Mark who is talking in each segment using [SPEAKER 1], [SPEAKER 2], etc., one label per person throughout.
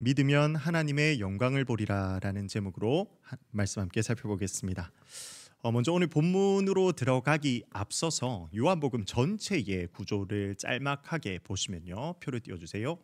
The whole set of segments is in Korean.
[SPEAKER 1] 믿으면 하나님의 영광을 보리라 라는 제목으로 말씀 함께 살펴보겠습니다. 먼저 오늘 본문으로 들어가기 앞서서 요한복음 전체의 구조를 짤막하게 보시면요. 표를 띄워주세요.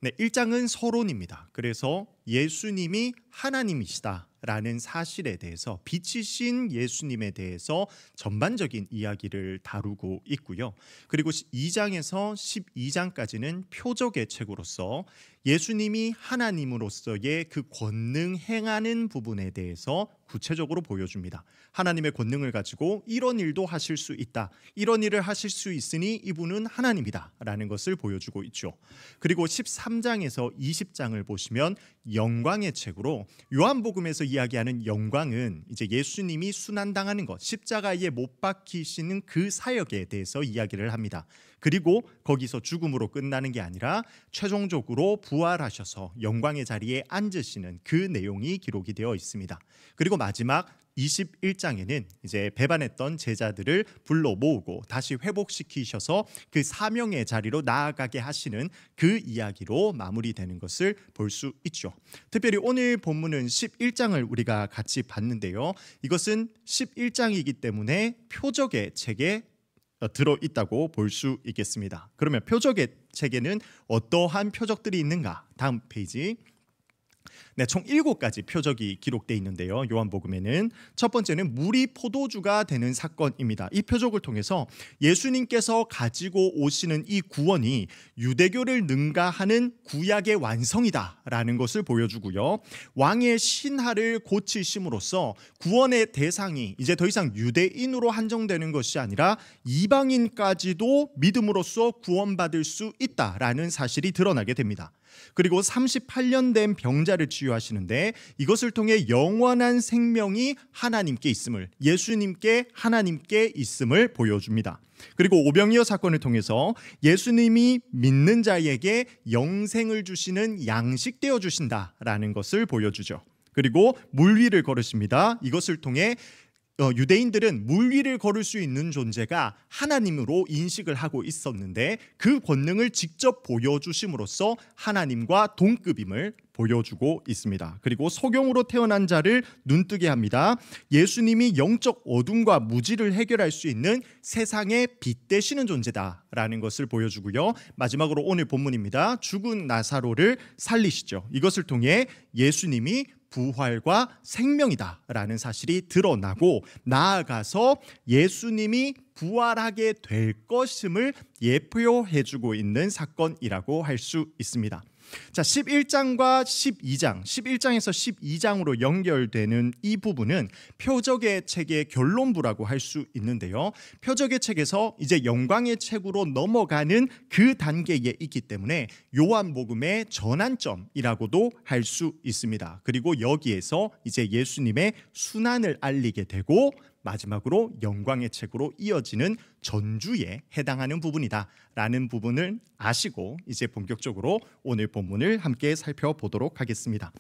[SPEAKER 1] 네, 1장은 서론입니다. 그래서 예수님이 하나님이시다 라는 사실에 대해서, 빛이신 예수님에 대해서 전반적인 이야기를 다루고 있고요. 그리고 2장에서 12장까지는 표적의 책으로서 예수님이 하나님으로서의 그 권능 행하는 부분에 대해서 구체적으로 보여줍니다. 하나님의 권능을 가지고 이런 일도 하실 수 있다, 이런 일을 하실 수 있으니 이분은 하나님이다 라는 것을 보여주고 있죠. 그리고 13장에서 20장을 보시면 영광의 책으로, 요한복음에서 이야기하는 영광은 이제 예수님이 순환당하는 것, 십자가에 못 박히시는 그 사역에 대해서 이야기를 합니다. 그리고 거기서 죽음으로 끝나는 게 아니라 최종적으로 부활하셔서 영광의 자리에 앉으시는 그 내용이 기록이 되어 있습니다. 그리고 마지막 21장에는 이제 배반했던 제자들을 불러 모으고 다시 회복시키셔서 그 사명의 자리로 나아가게 하시는 그 이야기로 마무리되는 것을 볼 수 있죠. 특별히 오늘 본문은 11장을 우리가 같이 봤는데요. 이것은 11장이기 때문에 표적의 책에 들어있다고 볼 수 있겠습니다. 그러면 표적의 책에는 어떠한 표적들이 있는가? 다음 페이지. 네, 총 7가지 표적이 기록되어 있는데요. 요한복음에는 첫 번째는 물이 포도주가 되는 사건입니다. 이 표적을 통해서 예수님께서 가지고 오시는 이 구원이 유대교를 능가하는 구약의 완성이다라는 것을 보여주고요. 왕의 신하를 고치심으로써 구원의 대상이 이제 더 이상 유대인으로 한정되는 것이 아니라 이방인까지도 믿음으로써 구원받을 수 있다라는 사실이 드러나게 됩니다. 그리고 38년 된 병자를 치유하시는데 이것을 통해 영원한 생명이 하나님께 있음을, 예수님께 하나님께 있음을 보여줍니다. 그리고 오병이어 사건을 통해서 예수님이 믿는 자에게 영생을 주시는 양식되어 주신다라는 것을 보여주죠. 그리고 물 위를 걸으십니다. 이것을 통해 유대인들은 물 위를 걸을 수 있는 존재가 하나님으로 인식을 하고 있었는데 그 권능을 직접 보여주심으로써 하나님과 동급임을 보여주고 있습니다. 그리고 소경으로 태어난 자를 눈뜨게 합니다. 예수님이 영적 어둠과 무지를 해결할 수 있는 세상의 빛 되시는 존재다라는 것을 보여주고요. 마지막으로 오늘 본문입니다. 죽은 나사로를 살리시죠. 이것을 통해 예수님이 부활과 생명이다라는 사실이 드러나고, 나아가서 예수님이 부활하게 될 것임을 예표해주고 있는 사건이라고 할 수 있습니다. 자, 11장과 12장, 11장에서 12장으로 연결되는 이 부분은 표적의 책의 결론부라고 할 수 있는데요. 표적의 책에서 이제 영광의 책으로 넘어가는 그 단계에 있기 때문에 요한복음의 전환점이라고도 할 수 있습니다. 그리고 여기에서 이제 예수님의 순환을 알리게 되고 마지막으로 영광의 책으로 이어지는 전주에 해당하는 부분이다 라는 부분을 아시고 이제 본격적으로 오늘 본문을 함께 살펴보도록 하겠습니다.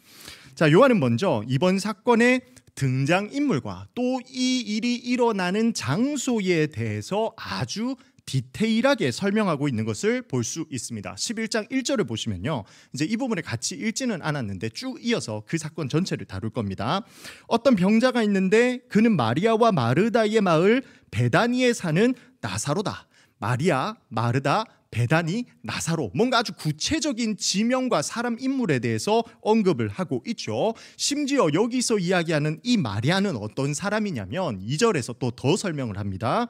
[SPEAKER 1] 자, 요한은 먼저 이번 사건의 등장인물과 또 이 일이 일어나는 장소에 대해서 아주 디테일하게 설명하고 있는 것을 볼 수 있습니다. 11장 1절을 보시면요, 이제 이 부분을 같이 읽지는 않았는데 쭉 이어서 그 사건 전체를 다룰 겁니다. 어떤 병자가 있는데 그는 마리아와 마르다의 마을 베다니에 사는 나사로다. 마리아, 마르다, 베다니, 나사로, 뭔가 아주 구체적인 지명과 사람 인물에 대해서 언급을 하고 있죠. 심지어 여기서 이야기하는 이 마리아는 어떤 사람이냐면 2절에서 또 더 설명을 합니다.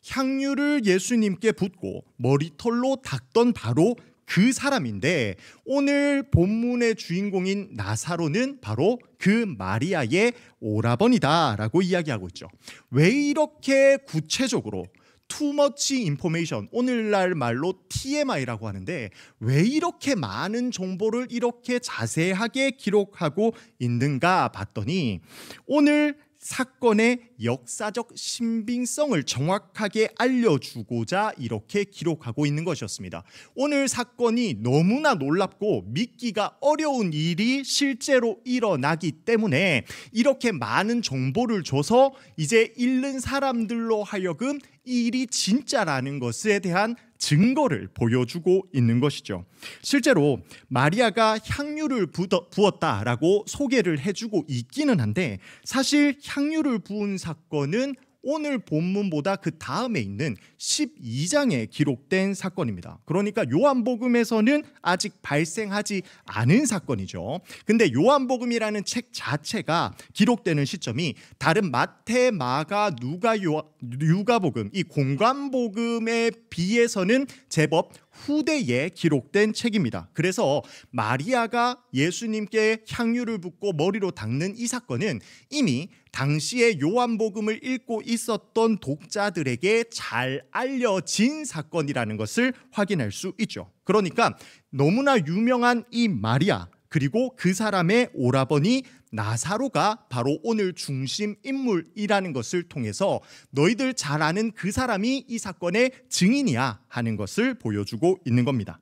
[SPEAKER 1] 향유를 예수님께 붓고 머리털로 닦던 바로 그 사람인데, 오늘 본문의 주인공인 나사로는 바로 그 마리아의 오라버니다라고 이야기하고 있죠. 왜 이렇게 구체적으로 too much information, 오늘날 말로 TMI라고 하는데 왜 이렇게 많은 정보를 이렇게 자세하게 기록하고 있는가 봤더니 오늘 사건의 역사적 신빙성을 정확하게 알려주고자 이렇게 기록하고 있는 것이었습니다. 오늘 사건이 너무나 놀랍고 믿기가 어려운 일이 실제로 일어나기 때문에 이렇게 많은 정보를 줘서 이제 읽는 사람들로 하여금 이 일이 진짜라는 것에 대한 증거를 보여주고 있는 것이죠. 실제로 마리아가 향유를 부었다라고 소개를 해주고 있기는 한데, 사실 향유를 부은 사건은 오늘 본문보다 그 다음에 있는 12장에 기록된 사건입니다. 그러니까 요한복음에서는 아직 발생하지 않은 사건이죠. 근데 요한복음이라는 책 자체가 기록되는 시점이 다른 마태, 마가, 누가복음, 이 공관복음에 비해서는 제법 후대에 기록된 책입니다. 그래서 마리아가 예수님께 향유를 붓고 머리로 닦는 이 사건은 이미 당시에 요한복음을 읽고 있었던 독자들에게 잘 알려진 사건이라는 것을 확인할 수 있죠. 그러니까 너무나 유명한 이 마리아, 그리고 그 사람의 오라버니 나사로가 바로 오늘 중심 인물이라는 것을 통해서 너희들 잘 아는 그 사람이 이 사건의 증인이야 하는 것을 보여주고 있는 겁니다.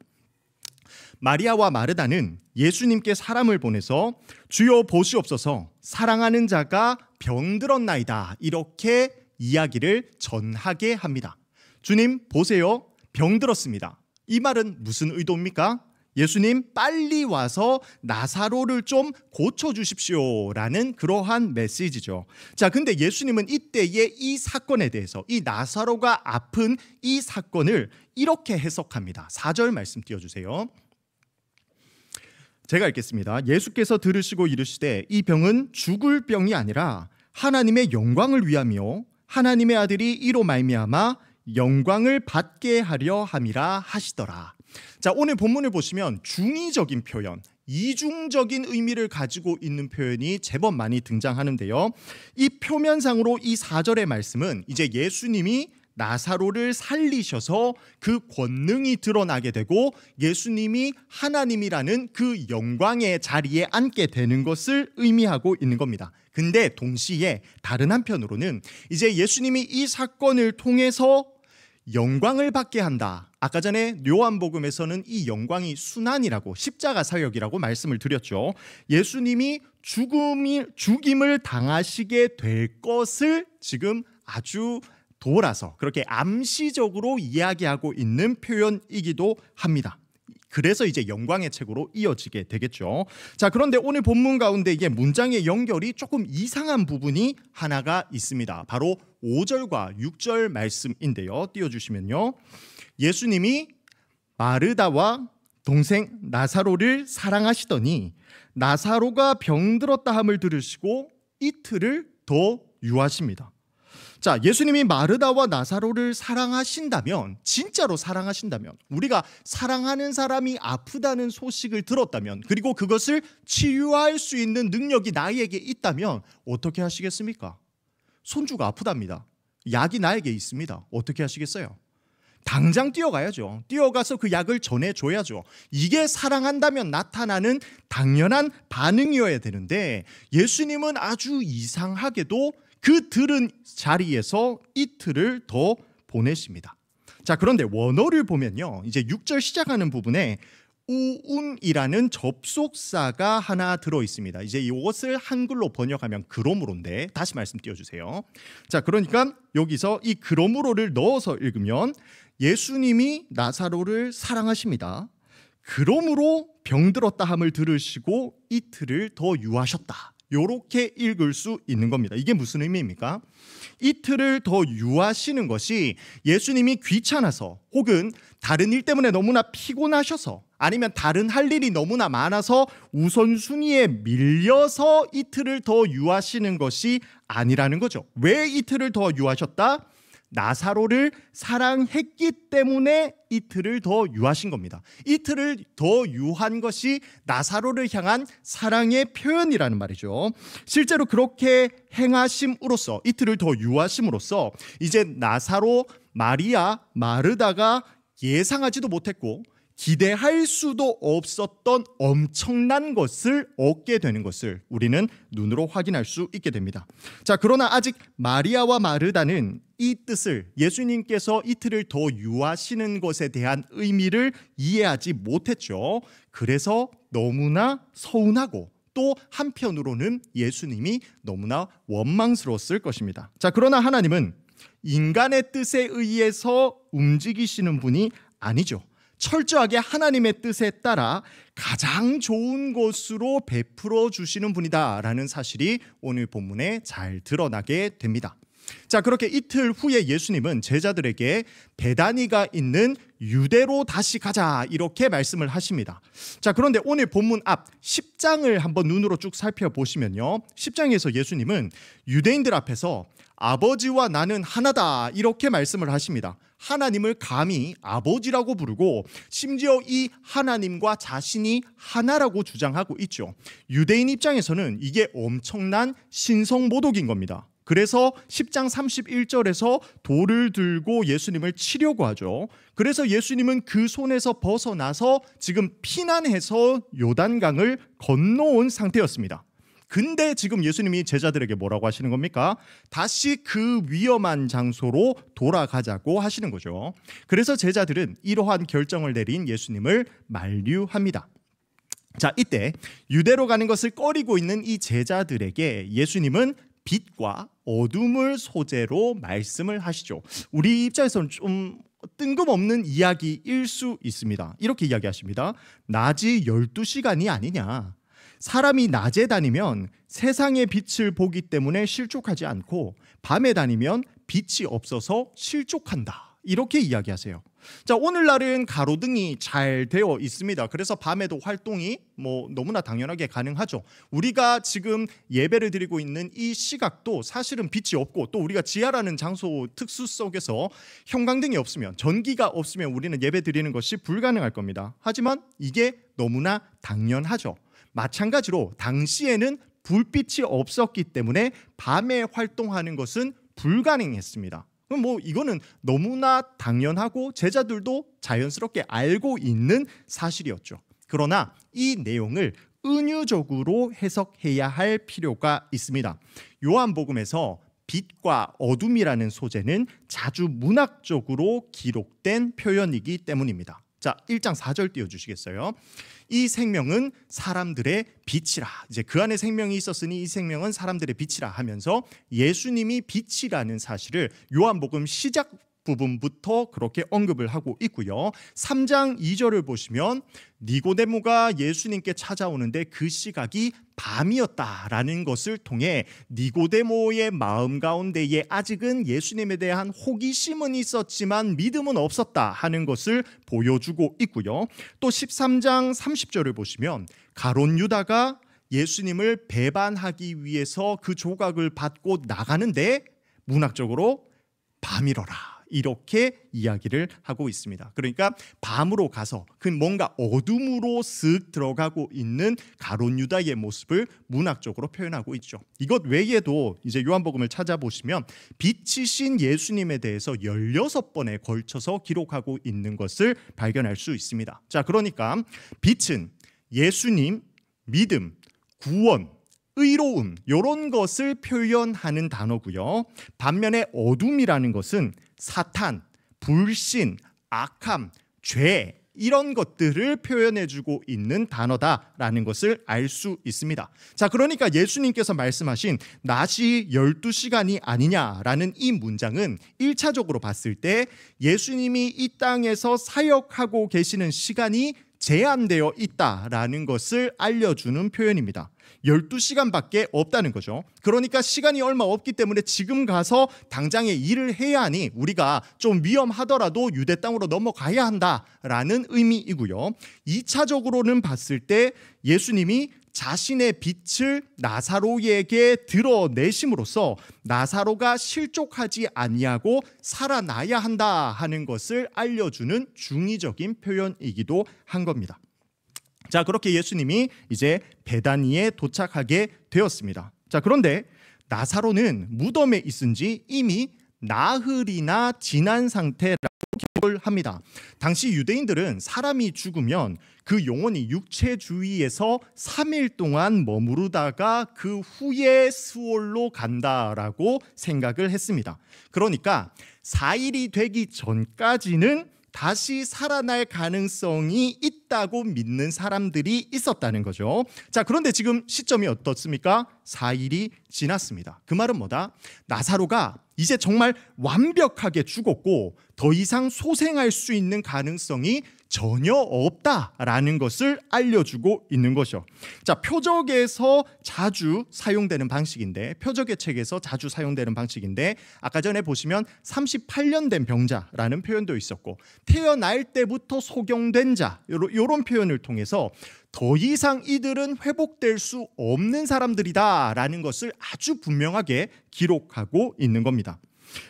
[SPEAKER 1] 마리아와 마르다는 예수님께 사람을 보내서 주여 보시옵소서, 사랑하는 자가 병들었나이다, 이렇게 이야기를 전하게 합니다. 주님 보세요, 병들었습니다. 이 말은 무슨 의도입니까? 예수님 빨리 와서 나사로를 좀 고쳐주십시오 라는 그러한 메시지죠. 자, 근데 예수님은 이때의 이 사건에 대해서, 이 나사로가 아픈 이 사건을 이렇게 해석합니다. 4절 말씀 띄워주세요. 제가 읽겠습니다. 예수께서 들으시고 이르시되 이 병은 죽을 병이 아니라 하나님의 영광을 위함이요 하나님의 아들이 이로 말미암아 영광을 받게 하려 함이라 하시더라. 자, 오늘 본문을 보시면 중의적인 표현, 이중적인 의미를 가지고 있는 표현이 제법 많이 등장하는데요. 이 표면상으로 이 4절의 말씀은 이제 예수님이 나사로를 살리셔서 그 권능이 드러나게 되고 예수님이 하나님이라는 그 영광의 자리에 앉게 되는 것을 의미하고 있는 겁니다. 근데 동시에 다른 한편으로는 이제 예수님이 이 사건을 통해서 영광을 받게 한다. 아까 전에 요한복음에서는 이 영광이 순환이라고, 십자가 사역이라고 말씀을 드렸죠. 예수님이 죽임을 당하시게 될 것을 지금 아주 돌아서 그렇게 암시적으로 이야기하고 있는 표현이기도 합니다. 그래서 이제 영광의 책으로 이어지게 되겠죠. 자, 그런데 오늘 본문 가운데 이게 문장의 연결이 조금 이상한 부분이 하나가 있습니다. 바로 5절과 6절 말씀인데요. 띄워주시면요. 예수님이 마르다와 동생 나사로를 사랑하시더니 나사로가 병들었다 함을 들으시고 이틀을 더 유하십니다. 자, 예수님이 마르다와 나사로를 사랑하신다면, 진짜로 사랑하신다면, 우리가 사랑하는 사람이 아프다는 소식을 들었다면, 그리고 그것을 치유할 수 있는 능력이 나에게 있다면 어떻게 하시겠습니까? 손주가 아프답니다. 약이 나에게 있습니다. 어떻게 하시겠어요? 당장 뛰어가야죠. 뛰어가서 그 약을 전해줘야죠. 이게 사랑한다면 나타나는 당연한 반응이어야 되는데, 예수님은 아주 이상하게도 그 들은 자리에서 이틀을 더 보내십니다. 자, 그런데 원어를 보면요, 이제 6절 시작하는 부분에 우운이라는 접속사가 하나 들어 있습니다. 이제 이것을 한글로 번역하면 그러므로인데, 다시 말씀 띄워주세요. 자, 그러니까 여기서 이 그러므로를 넣어서 읽으면 예수님이 나사로를 사랑하십니다. 그러므로 병들었다 함을 들으시고 이틀을 더 유하셨다. 이렇게 읽을 수 있는 겁니다. 이게 무슨 의미입니까? 이틀을 더 유하시는 것이 예수님이 귀찮아서, 혹은 다른 일 때문에 너무나 피곤하셔서, 아니면 다른 할 일이 너무나 많아서 우선순위에 밀려서 이틀을 더 유하시는 것이 아니라는 거죠. 왜 이틀을 더 유하셨다? 나사로를 사랑했기 때문에 이틀을 더 유하신 겁니다. 이틀을 더 유한 것이 나사로를 향한 사랑의 표현이라는 말이죠. 실제로 그렇게 행하심으로써, 이틀을 더 유하심으로써 이제 나사로, 마리아, 마르다가 예상하지도 못했고 기대할 수도 없었던 엄청난 것을 얻게 되는 것을 우리는 눈으로 확인할 수 있게 됩니다. 자, 그러나 아직 마리아와 마르다는 이 뜻을, 예수님께서 이틀을 더 유하시는 것에 대한 의미를 이해하지 못했죠. 그래서 너무나 서운하고 또 한편으로는 예수님이 너무나 원망스러웠을 것입니다. 자, 그러나 하나님은 인간의 뜻에 의해서 움직이시는 분이 아니죠. 철저하게 하나님의 뜻에 따라 가장 좋은 것으로 베풀어 주시는 분이다라는 사실이 오늘 본문에 잘 드러나게 됩니다. 자, 그렇게 이틀 후에 예수님은 제자들에게 베다니가 있는 유대로 다시 가자 이렇게 말씀을 하십니다. 자, 그런데 오늘 본문 앞 10장을 한번 눈으로 쭉 살펴보시면요, 10장에서 예수님은 유대인들 앞에서 아버지와 나는 하나다 이렇게 말씀을 하십니다. 하나님을 감히 아버지라고 부르고 심지어 이 하나님과 자신이 하나라고 주장하고 있죠. 유대인 입장에서는 이게 엄청난 신성모독인 겁니다. 그래서 10장 31절에서 돌을 들고 예수님을 치려고 하죠. 그래서 예수님은 그 손에서 벗어나서 지금 피난해서 요단강을 건너온 상태였습니다. 근데 지금 예수님이 제자들에게 뭐라고 하시는 겁니까? 다시 그 위험한 장소로 돌아가자고 하시는 거죠. 그래서 제자들은 이러한 결정을 내린 예수님을 만류합니다. 자, 이때 유대로 가는 것을 꺼리고 있는 이 제자들에게 예수님은 빛과 어둠을 소재로 말씀을 하시죠. 우리 입장에서는 좀 뜬금없는 이야기일 수 있습니다. 이렇게 이야기하십니다. 낮이 12시간이 아니냐. 사람이 낮에 다니면 세상의 빛을 보기 때문에 실족하지 않고 밤에 다니면 빛이 없어서 실족한다. 이렇게 이야기하세요. 자, 오늘날은 가로등이 잘 되어 있습니다. 그래서 밤에도 활동이 너무나 당연하게 가능하죠. 우리가 지금 예배를 드리고 있는 이 시각도 사실은 빛이 없고, 또 우리가 지하라는 장소 특수 속에서 형광등이 없으면, 전기가 없으면 우리는 예배 드리는 것이 불가능할 겁니다. 하지만 이게 너무나 당연하죠. 마찬가지로 당시에는 불빛이 없었기 때문에 밤에 활동하는 것은 불가능했습니다. 그럼 이거는 너무나 당연하고 제자들도 자연스럽게 알고 있는 사실이었죠. 그러나 이 내용을 은유적으로 해석해야 할 필요가 있습니다. 요한복음에서 빛과 어둠이라는 소재는 자주 문학적으로 기록된 표현이기 때문입니다. 자, 1장 4절 띄워주시겠어요? 이 생명은 사람들의 빛이라. 이제 그 안에 생명이 있었으니 이 생명은 사람들의 빛이라 하면서 예수님이 빛이라는 사실을 요한복음 시작 부분부터 그렇게 언급을 하고 있고요. 3장 2절을 보시면 니고데모가 예수님께 찾아오는데 그 시각이 밤이었다라는 것을 통해 니고데모의 마음 가운데에 아직은 예수님에 대한 호기심은 있었지만 믿음은 없었다 하는 것을 보여주고 있고요. 또 13장 30절을 보시면 가롯 유다가 예수님을 배반하기 위해서 그 조각을 받고 나가는데 문학적으로 밤이러라 이렇게 이야기를 하고 있습니다. 그러니까 밤으로 가서 그 뭔가 어둠으로 쓱 들어가고 있는 가롯 유다의 모습을 문학적으로 표현하고 있죠. 이것 외에도 이제 요한복음을 찾아보시면 빛이신 예수님에 대해서 16번에 걸쳐서 기록하고 있는 것을 발견할 수 있습니다. 자, 그러니까 빛은 예수님, 믿음, 구원, 의로움 이런 것을 표현하는 단어고요. 반면에 어둠이라는 것은 사탄, 불신, 악함, 죄 이런 것들을 표현해주고 있는 단어다라는 것을 알 수 있습니다. 자, 그러니까 예수님께서 말씀하신 낮이 12시간이 아니냐라는 이 문장은 1차적으로 봤을 때 예수님이 이 땅에서 사역하고 계시는 시간이 제한되어 있다라는 것을 알려주는 표현입니다. 12시간밖에 없다는 거죠. 그러니까 시간이 얼마 없기 때문에 지금 가서 당장에 일을 해야 하니 우리가 좀 위험하더라도 유대 땅으로 넘어가야 한다라는 의미이고요. 2차적으로는 봤을 때 예수님이 자신의 빛을 나사로에게 드러내심으로써 나사로가 실족하지 아니하고 살아나야 한다 하는 것을 알려주는 중의적인 표현이기도 한 겁니다. 자, 그렇게 예수님이 이제 베다니에 도착하게 되었습니다. 자, 그런데 나사로는 무덤에 있은 지 이미 나흘이나 지난 상태라고 기록을 합니다. 당시 유대인들은 사람이 죽으면 그 영혼이 육체 주위에서 3일 동안 머무르다가 그 후에 수월로 간다라고 생각을 했습니다. 그러니까 4일이 되기 전까지는 다시 살아날 가능성이 있다고 믿는 사람들이 있었다는 거죠. 자, 그런데 지금 시점이 어떻습니까? 4일이 지났습니다. 그 말은 뭐다? 나사로가 이제 정말 완벽하게 죽었고 더 이상 소생할 수 있는 가능성이 전혀 없다라는 것을 알려주고 있는 것이죠. 자, 표적에서 자주 사용되는 방식인데, 표적의 책에서 자주 사용되는 방식인데, 아까 전에 보시면 38년 된 병자라는 표현도 있었고, 태어날 때부터 소경된 자, 이런 표현을 통해서 더 이상 이들은 회복될 수 없는 사람들이다라는 것을 아주 분명하게 기록하고 있는 겁니다.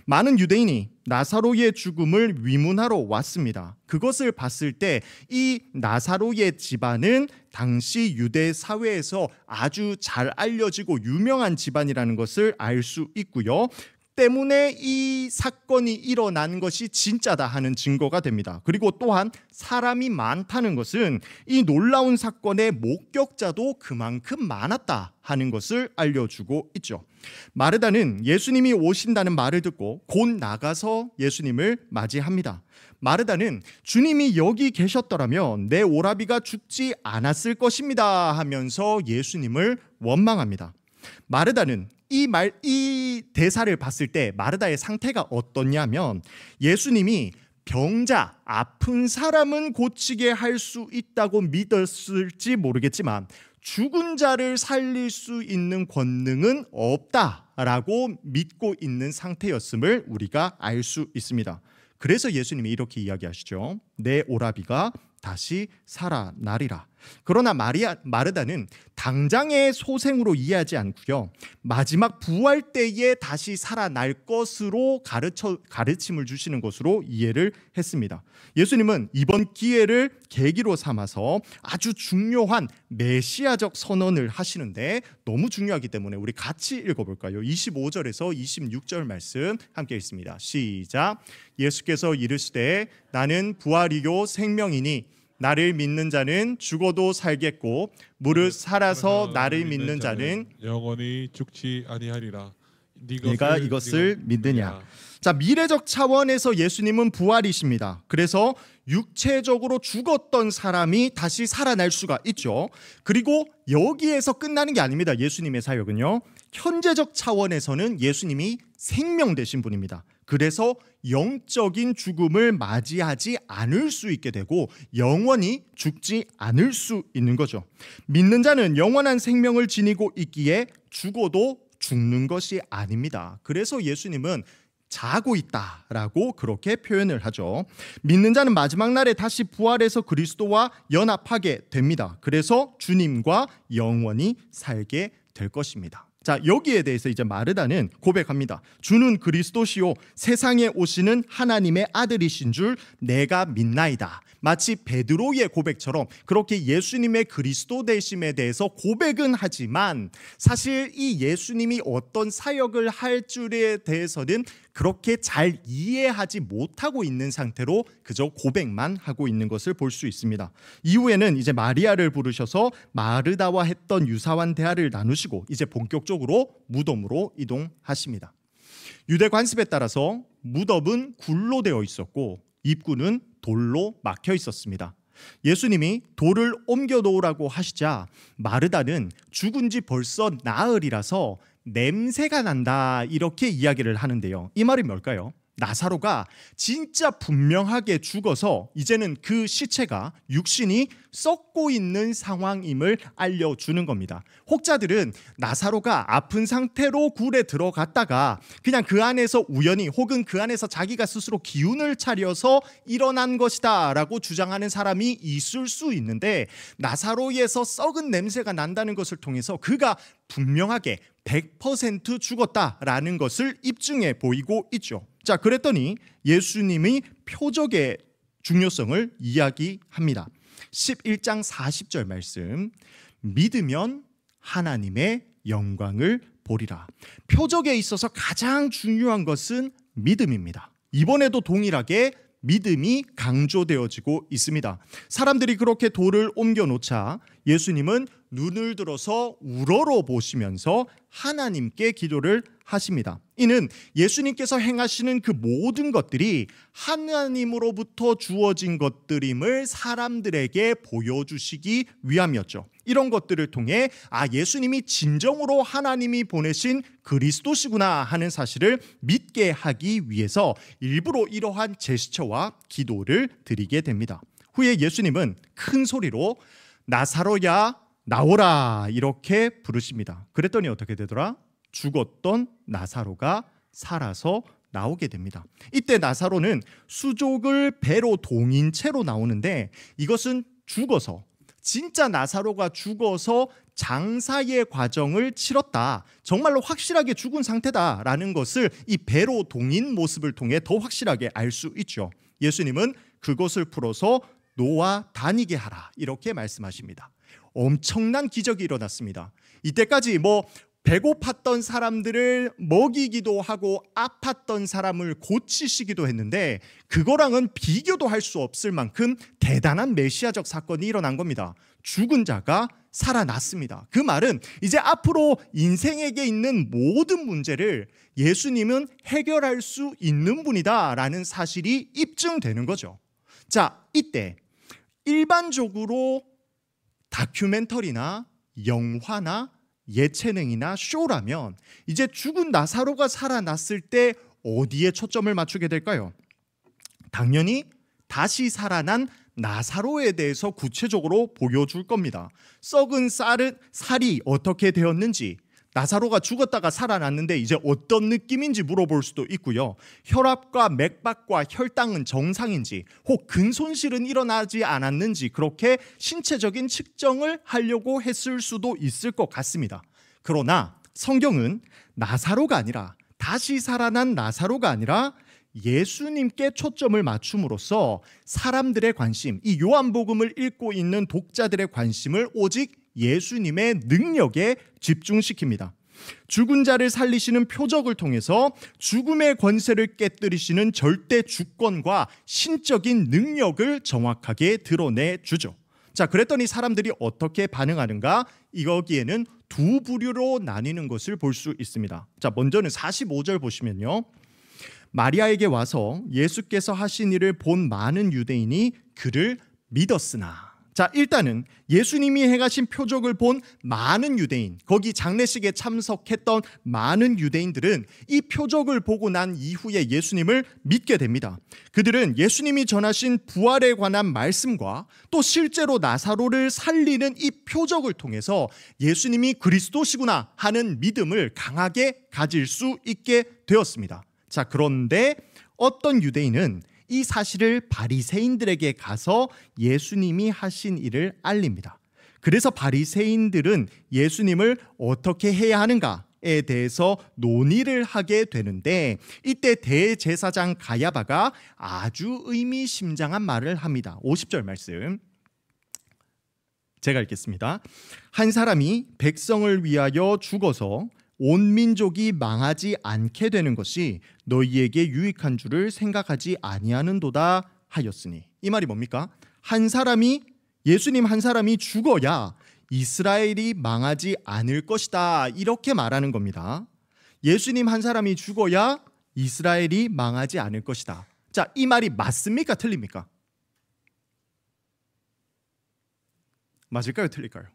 [SPEAKER 1] 많은 유대인이 나사로의 죽음을 위문하러 왔습니다. 그것을 봤을 때 이 나사로의 집안은 당시 유대 사회에서 아주 잘 알려지고 유명한 집안이라는 것을 알 수 있고요. 때문에 이 사건이 일어난 것이 진짜다 하는 증거가 됩니다. 그리고 또한 사람이 많다는 것은 이 놀라운 사건의 목격자도 그만큼 많았다 하는 것을 알려주고 있죠. 마르다는 예수님이 오신다는 말을 듣고 곧 나가서 예수님을 맞이합니다. 마르다는 주님이 여기 계셨더라면 내 오라비가 죽지 않았을 것입니다 하면서 예수님을 원망합니다. 마르다는 이 대사를 봤을 때 마르다의 상태가 어떻냐면, 예수님이 병자, 아픈 사람은 고치게 할 수 있다고 믿었을지 모르겠지만 죽은 자를 살릴 수 있는 권능은 없다라고 믿고 있는 상태였음을 우리가 알 수 있습니다. 그래서 예수님이 이렇게 이야기하시죠. 내 오라비가 다시 살아나리라. 그러나 마르다는 당장의 소생으로 이해하지 않고요, 마지막 부활 때에 다시 살아날 것으로 가르침을 주시는 것으로 이해를 했습니다. 예수님은 이번 기회를 계기로 삼아서 아주 중요한 메시아적 선언을 하시는데, 너무 중요하기 때문에 우리 같이 읽어볼까요? 25절에서 26절 말씀 함께 읽습니다. 시작. 예수께서 이르시되 나는 부활이요 생명이니 나를 믿는 자는 죽어도 살겠고 무릇 살아서 나를 믿는 자는
[SPEAKER 2] 영원히 죽지 아니하리라.
[SPEAKER 1] 네가 이것을 믿느냐? 자, 미래적 차원에서 예수님은 부활이십니다. 그래서 육체적으로 죽었던 사람이 다시 살아날 수가 있죠. 그리고 여기에서 끝나는 게 아닙니다. 예수님의 사역은요, 현재적 차원에서는 예수님이 생명 되신 분입니다. 그래서 영적인 죽음을 맞이하지 않을 수 있게 되고 영원히 죽지 않을 수 있는 거죠. 믿는 자는 영원한 생명을 지니고 있기에 죽어도 죽는 것이 아닙니다. 그래서 예수님은 자고 있다라고 그렇게 표현을 하죠. 믿는 자는 마지막 날에 다시 부활해서 그리스도와 연합하게 됩니다. 그래서 주님과 영원히 살게 될 것입니다. 자, 여기에 대해서 이제 마르다는 고백합니다. 주는 그리스도시요 세상에 오시는 하나님의 아들이신 줄 내가 믿나이다. 마치 베드로의 고백처럼 그렇게 예수님의 그리스도 되심에 대해서 고백은 하지만 사실 이 예수님이 어떤 사역을 할 줄에 대해서는 그렇게 잘 이해하지 못하고 있는 상태로 그저 고백만 하고 있는 것을 볼 수 있습니다. 이후에는 이제 마리아를 부르셔서 마르다와 했던 유사한 대화를 나누시고 이제 본격적으로 무덤으로 이동하십니다. 유대 관습에 따라서 무덤은 굴로 되어 있었고 입구는 돌로 막혀 있었습니다. 예수님이 돌을 옮겨 놓으라고 하시자 마르다는 죽은 지 벌써 나흘이라서 냄새가 난다 이렇게 이야기를 하는데요. 이 말이 뭘까요? 나사로가 진짜 분명하게 죽어서 이제는 그 시체가 육신이 썩고 있는 상황임을 알려주는 겁니다. 혹자들은 나사로가 아픈 상태로 굴에 들어갔다가 그냥 그 안에서 우연히 혹은 그 안에서 자기가 스스로 기운을 차려서 일어난 것이다 라고 주장하는 사람이 있을 수 있는데, 나사로에서 썩은 냄새가 난다는 것을 통해서 그가 분명하게 100% 죽었다라는 것을 입증해 보이고 있죠. 자, 그랬더니 예수님이 표적의 중요성을 이야기합니다. 11장 40절 말씀, 믿으면 하나님의 영광을 보리라. 표적에 있어서 가장 중요한 것은 믿음입니다. 이번에도 동일하게 믿음이 강조되어지고 있습니다. 사람들이 그렇게 돌을 옮겨 놓자 예수님은 눈을 들어서 우러러 보시면서 하나님께 기도를 하십니다. 이는 예수님께서 행하시는 그 모든 것들이 하나님으로부터 주어진 것들임을 사람들에게 보여주시기 위함이었죠. 이런 것들을 통해 예수님이 진정으로 하나님이 보내신 그리스도시구나 하는 사실을 믿게 하기 위해서 일부러 이러한 제스처와 기도를 드리게 됩니다. 후에 예수님은 큰 소리로 나사로야 나오라 이렇게 부르십니다. 그랬더니 어떻게 되더라? 죽었던 나사로가 살아서 나오게 됩니다. 이때 나사로는 수족을 배로 동인 채로 나오는데 이것은 죽어서, 진짜 나사로가 죽어서 장사의 과정을 치렀다, 정말로 확실하게 죽은 상태다라는 것을 이 배로 동인 모습을 통해 더 확실하게 알 수 있죠. 예수님은 그것을 풀어서 놓아 다니게 하라 이렇게 말씀하십니다. 엄청난 기적이 일어났습니다. 이때까지 배고팠던 사람들을 먹이기도 하고 아팠던 사람을 고치시기도 했는데 그거랑은 비교도 할 수 없을 만큼 대단한 메시아적 사건이 일어난 겁니다. 죽은 자가 살아났습니다. 그 말은 이제 앞으로 인생에게 있는 모든 문제를 예수님은 해결할 수 있는 분이다라는 사실이 입증되는 거죠. 자, 이때 일반적으로 다큐멘터리나 영화나 예체능이나 쇼라면 이제 죽은 나사로가 살아났을 때 어디에 초점을 맞추게 될까요? 당연히 다시 살아난 나사로에 대해서 구체적으로 보여줄 겁니다. 썩은 살이 어떻게 되었는지, 나사로가 죽었다가 살아났는데 이제 어떤 느낌인지 물어볼 수도 있고요. 혈압과 맥박과 혈당은 정상인지, 혹 근손실은 일어나지 않았는지 그렇게 신체적인 측정을 하려고 했을 수도 있을 것 같습니다. 그러나 성경은 나사로가 아니라, 다시 살아난 나사로가 아니라 예수님께 초점을 맞춤으로써 사람들의 관심, 이 요한복음을 읽고 있는 독자들의 관심을 오직 예수님의 능력에 집중시킵니다. 죽은 자를 살리시는 표적을 통해서 죽음의 권세를 깨뜨리시는 절대 주권과 신적인 능력을 정확하게 드러내주죠. 자, 그랬더니 사람들이 어떻게 반응하는가? 여기에는 두 부류로 나뉘는 것을 볼 수 있습니다. 자, 먼저는 45절 보시면요, 마리아에게 와서 예수께서 하신 일을 본 많은 유대인이 그를 믿었으나. 자, 일단은 예수님이 행하신 표적을 본 많은 유대인, 거기 장례식에 참석했던 많은 유대인들은 이 표적을 보고 난 이후에 예수님을 믿게 됩니다. 그들은 예수님이 전하신 부활에 관한 말씀과 또 실제로 나사로를 살리는 이 표적을 통해서 예수님이 그리스도시구나 하는 믿음을 강하게 가질 수 있게 되었습니다. 자, 그런데 어떤 유대인은 이 사실을 바리새인들에게 가서 예수님이 하신 일을 알립니다. 그래서 바리새인들은 예수님을 어떻게 해야 하는가에 대해서 논의를 하게 되는데, 이때 대제사장 가야바가 아주 의미심장한 말을 합니다. 50절 말씀 제가 읽겠습니다. 한 사람이 백성을 위하여 죽어서 온 민족이 망하지 않게 되는 것이 너희에게 유익한 줄을 생각하지 아니하는도다 하였으니. 이 말이 뭡니까? 예수님 한 사람이 죽어야 이스라엘이 망하지 않을 것이다 이렇게 말하는 겁니다. 예수님 한 사람이 죽어야 이스라엘이 망하지 않을 것이다. 자, 이 말이 맞습니까? 틀립니까? 맞을까요? 틀릴까요?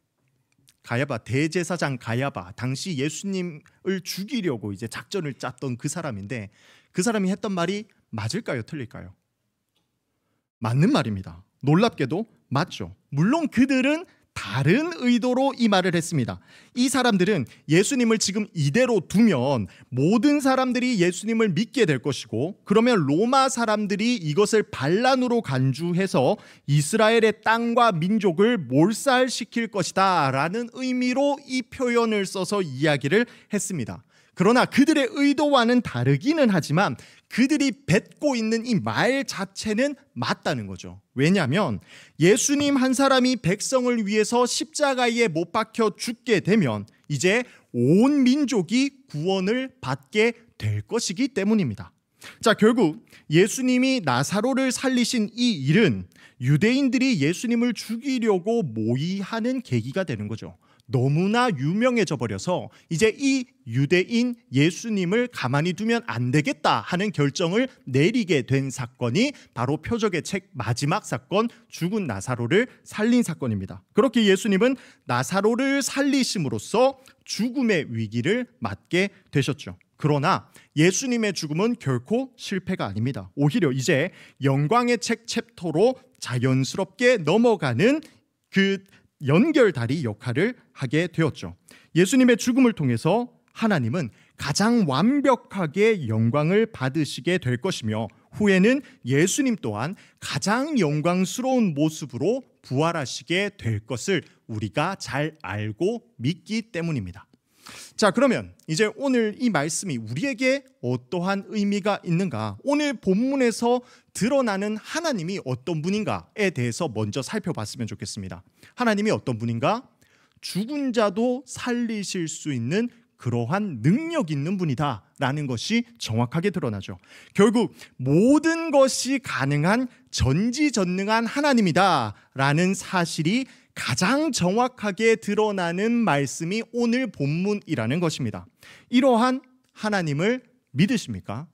[SPEAKER 1] 가야바, 대제사장 가야바, 당시 예수님을 죽이려고 이제 작전을 짰던 그 사람인데, 그 사람이 했던 말이 맞을까요? 틀릴까요? 맞는 말입니다. 놀랍게도 맞죠. 물론 그들은 다른 의도로 이 말을 했습니다. 이 사람들은 예수님을 지금 이대로 두면 모든 사람들이 예수님을 믿게 될 것이고, 그러면 로마 사람들이 이것을 반란으로 간주해서 이스라엘의 땅과 민족을 몰살시킬 것이다 라는 의미로 이 표현을 써서 이야기를 했습니다. 그러나 그들의 의도와는 다르기는 하지만 그들이 뱉고 있는 이 말 자체는 맞다는 거죠. 왜냐하면 예수님 한 사람이 백성을 위해서 십자가에 못 박혀 죽게 되면 이제 온 민족이 구원을 받게 될 것이기 때문입니다. 자, 결국 예수님이 나사로를 살리신 이 일은 유대인들이 예수님을 죽이려고 모의하는 계기가 되는 거죠. 너무나 유명해져 버려서 이제 이 유대인 예수님을 가만히 두면 안 되겠다 하는 결정을 내리게 된 사건이 바로 표적의 책 마지막 사건, 죽은 나사로를 살린 사건입니다. 그렇게 예수님은 나사로를 살리심으로써 죽음의 위기를 맞게 되셨죠. 그러나 예수님의 죽음은 결코 실패가 아닙니다. 오히려 이제 영광의 책 챕터로 자연스럽게 넘어가는 그 연결다리 역할을 하게 되었죠. 예수님의 죽음을 통해서 하나님은 가장 완벽하게 영광을 받으시게 될 것이며 후에는 예수님 또한 가장 영광스러운 모습으로 부활하시게 될 것을 우리가 잘 알고 믿기 때문입니다. 자, 그러면 이제 오늘 이 말씀이 우리에게 어떠한 의미가 있는가? 오늘 본문에서 드러나는 하나님이 어떤 분인가에 대해서 먼저 살펴봤으면 좋겠습니다. 하나님이 어떤 분인가? 죽은 자도 살리실 수 있는 그러한 능력 있는 분이다라는 것이 정확하게 드러나죠. 결국 모든 것이 가능한 전지전능한 하나님이다라는 사실이 가장 정확하게 드러나는 말씀이 오늘 본문이라는 것입니다. 이러한 하나님을 믿으십니까?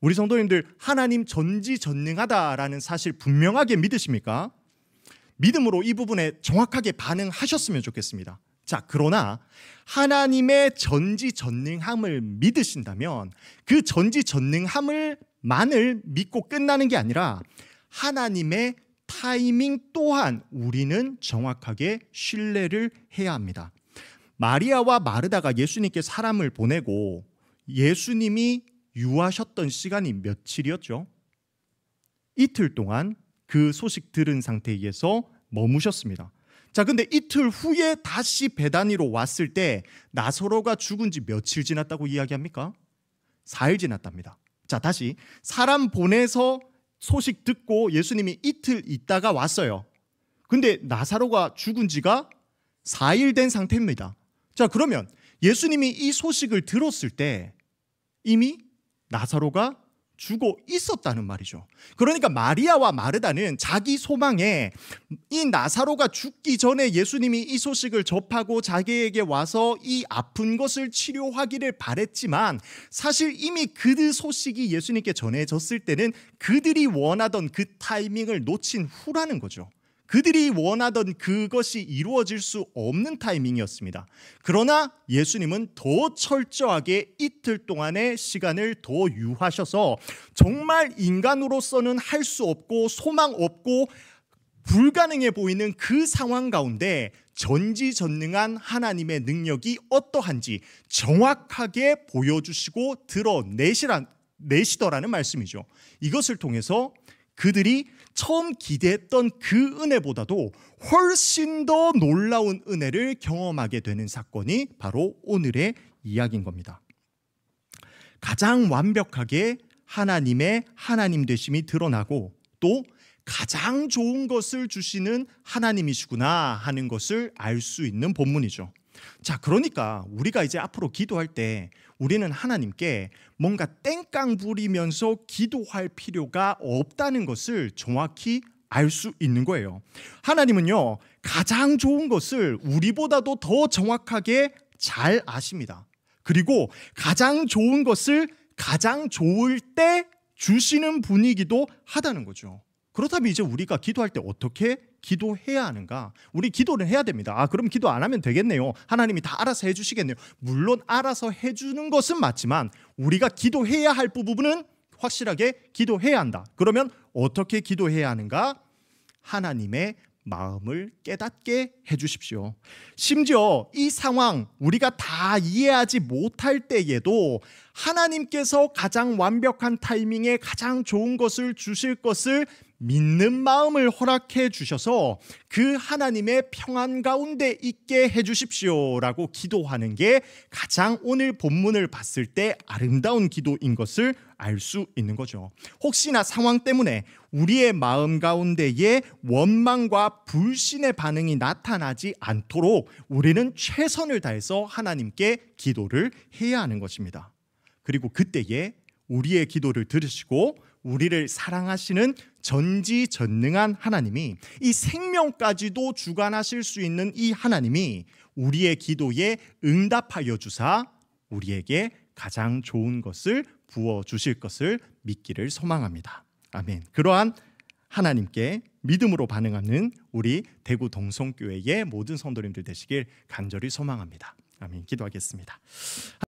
[SPEAKER 1] 우리 성도님들 하나님 전지전능하다라는 사실 분명하게 믿으십니까? 믿음으로 이 부분에 정확하게 반응하셨으면 좋겠습니다. 자, 그러나 하나님의 전지전능함을 믿으신다면 그 전지전능함을만을 믿고 끝나는 게 아니라 하나님의 타이밍 또한 우리는 정확하게 신뢰를 해야 합니다. 마리아와 마르다가 예수님께 사람을 보내고 예수님이 유하셨던 시간이 며칠이었죠? 이틀 동안 그 소식 들은 상태에서 머무셨습니다. 자, 근데 이틀 후에 다시 베다니로 왔을 때 나사로가 죽은 지 며칠 지났다고 이야기합니까? 4일 지났답니다. 자, 다시 사람 보내서 소식 듣고 예수님이 이틀 있다가 왔어요. 근데 나사로가 죽은 지가 4일 된 상태입니다. 자, 그러면 예수님이 이 소식을 들었을 때 이미 나사로가 죽어 있었다는 말이죠. 그러니까 마리아와 마르다는 자기 소망에 이 나사로가 죽기 전에 예수님이 이 소식을 접하고 자기에게 와서 이 아픈 것을 치료하기를 바랬지만 사실 이미 그 소식이 예수님께 전해졌을 때는 그들이 원하던 그 타이밍을 놓친 후라는 거죠. 그들이 원하던 그것이 이루어질 수 없는 타이밍이었습니다. 그러나 예수님은 더 철저하게 이틀 동안의 시간을 더 유하셔서 정말 인간으로서는 할 수 없고 소망 없고 불가능해 보이는 그 상황 가운데 전지전능한 하나님의 능력이 어떠한지 정확하게 보여주시고 드러내시더라는 말씀이죠. 이것을 통해서 그들이 처음 기대했던 그 은혜보다도 훨씬 더 놀라운 은혜를 경험하게 되는 사건이 바로 오늘의 이야기인 겁니다. 가장 완벽하게 하나님의 하나님 되심이 드러나고 또 가장 좋은 것을 주시는 하나님이시구나 하는 것을 알 수 있는 본문이죠. 자, 그러니까 우리가 이제 앞으로 기도할 때 우리는 하나님께 뭔가 땡깡 부리면서 기도할 필요가 없다는 것을 정확히 알 수 있는 거예요. 하나님은요, 가장 좋은 것을 우리보다도 더 정확하게 잘 아십니다. 그리고 가장 좋은 것을 가장 좋을 때 주시는 분이기도 하다는 거죠. 그렇다면 이제 우리가 기도할 때 어떻게 기도해야 하는가? 우리 기도를 해야 됩니다. 그럼 기도 안 하면 되겠네요. 하나님이 다 알아서 해주시겠네요. 물론 알아서 해주는 것은 맞지만 우리가 기도해야 할 부분은 확실하게 기도해야 한다. 그러면 어떻게 기도해야 하는가? 하나님의 마음을 깨닫게 해주십시오. 심지어 이 상황 우리가 다 이해하지 못할 때에도 하나님께서 가장 완벽한 타이밍에 가장 좋은 것을 주실 것을 믿는 마음을 허락해 주셔서 그 하나님의 평안 가운데 있게 해주십시오라고 기도하는 게 가장 오늘 본문을 봤을 때 아름다운 기도인 것을 알 수 있는 거죠. 혹시나 상황 때문에 우리의 마음 가운데에 원망과 불신의 반응이 나타나지 않도록 우리는 최선을 다해서 하나님께 기도를 해야 하는 것입니다. 그리고 그때에 우리의 기도를 들으시고 우리를 사랑하시는 전지전능한 하나님이, 이 생명까지도 주관하실 수 있는 이 하나님이 우리의 기도에 응답하여 주사 우리에게 가장 좋은 것을 부어 주실 것을 믿기를 소망합니다. 아멘. 그러한 하나님께 믿음으로 반응하는 우리 대구 동성교회의 모든 성도님들 되시길 간절히 소망합니다. 아멘. 기도하겠습니다.